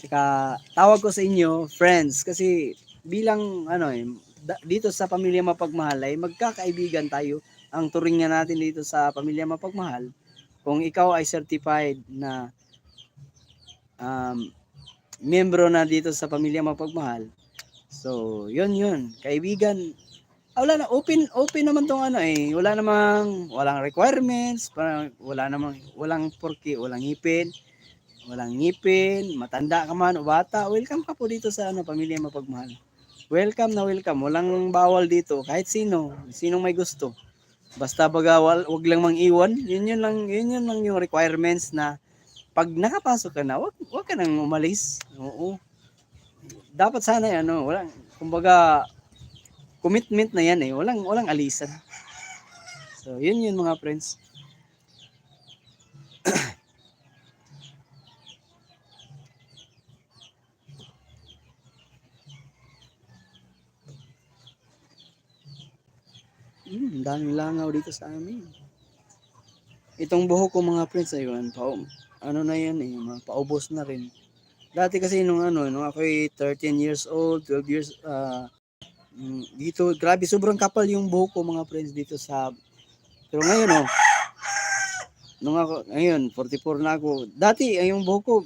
Tsaka tawag ko sa inyo, friends, kasi bilang dito sa Pamilya Mapagmahal ay magkakaibigan tayo. Ang turing nga natin dito sa Pamilya Mapagmahal, kung ikaw ay certified na miyembro na dito sa Pamilya Mapagmahal, so yun, kaibigan. Wala na, open naman tong walang requirements, walang porke, walang ngipin, matanda ka man o bata, welcome ka po dito sa Pamilya Mapagmahal. Welcome na welcome, walang bawal dito, kahit sinong may gusto. Basta bagawal, wag lang mang-iwan. Yun lang yung requirements na pag nakapasok ka na, wag ka nang umalis. Oo. Dapat sana walang, kumbaga, commitment na yan walang alisan. So, yun mga friends. Daming langaw dito sa amin. Itong buhok ko mga friends, ayun, na yan paubos na rin. Dati kasi nung ako'y 13 years old, 12 years, dito, grabe, sobrang kapal yung buhok ko mga friends dito pero ngayon ngayon, 44 na ako. Dati, yung buhok ko,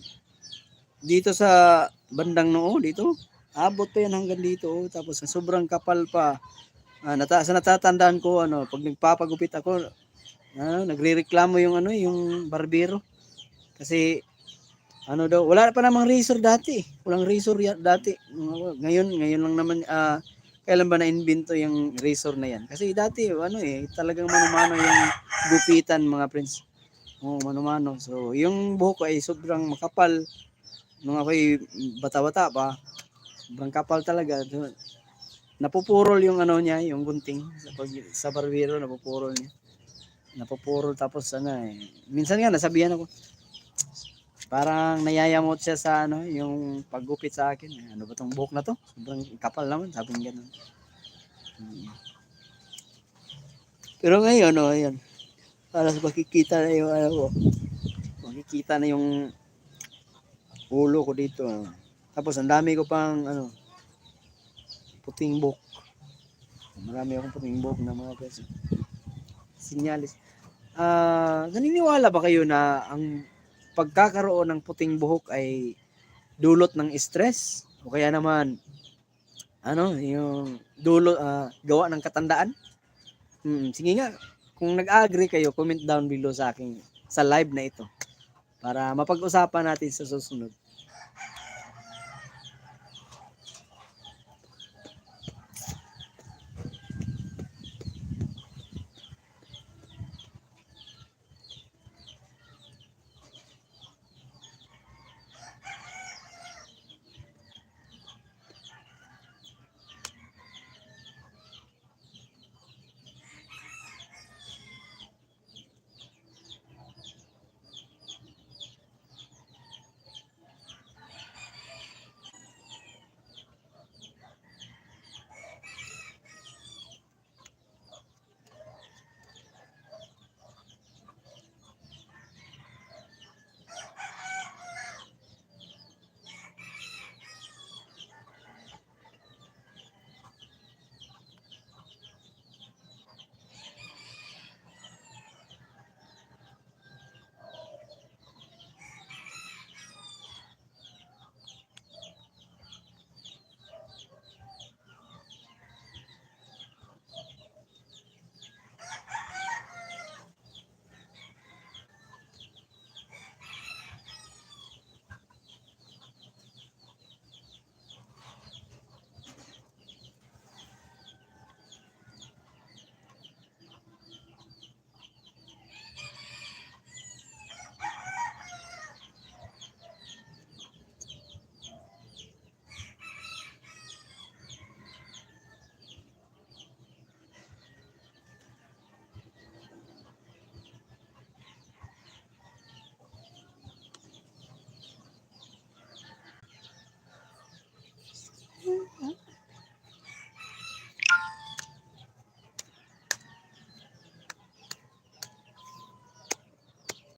dito sa bandang noo, dito, abot pa yan hanggang dito, tapos sobrang kapal pa. Sa natatandaan ko, pag nagpapagupit ako, nagrereklamo yung barbero. Kasi, wala pa namang razor dati. Walang razor dati. Ngayon lang naman, kailan ba na-invento yung razor na yan? Kasi dati, talagang mano-mano yung gupitan, mga friends. Mano-mano. So, yung buhok ko ay sobrang makapal. Nung ako'y bata-bata pa, sobrang kapal talaga. Napupurol yung niya, yung gunting. Sa barbero, napupurol niya. Napupurol tapos minsan nga nasabihan ako. Parang nayayamot siya sa yung paggupit sa akin. Ano ba tong buhok na to? Sobrang kapal naman, sabi niya ganun. Pero ngayon, ayan. Para makikita na yung makikita na yung ulo ko dito. Tapos ang dami ko pang puting buhok. Marami akong puting buhok na mga friends. Sinyalis. Naniniwala ba kayo na ang pagkakaroon ng puting buhok ay dulot ng stress? O kaya naman, yung gawa ng katandaan? Sige nga, kung nag-agree kayo, comment down below sa live na ito para mapag-usapan natin sa susunod.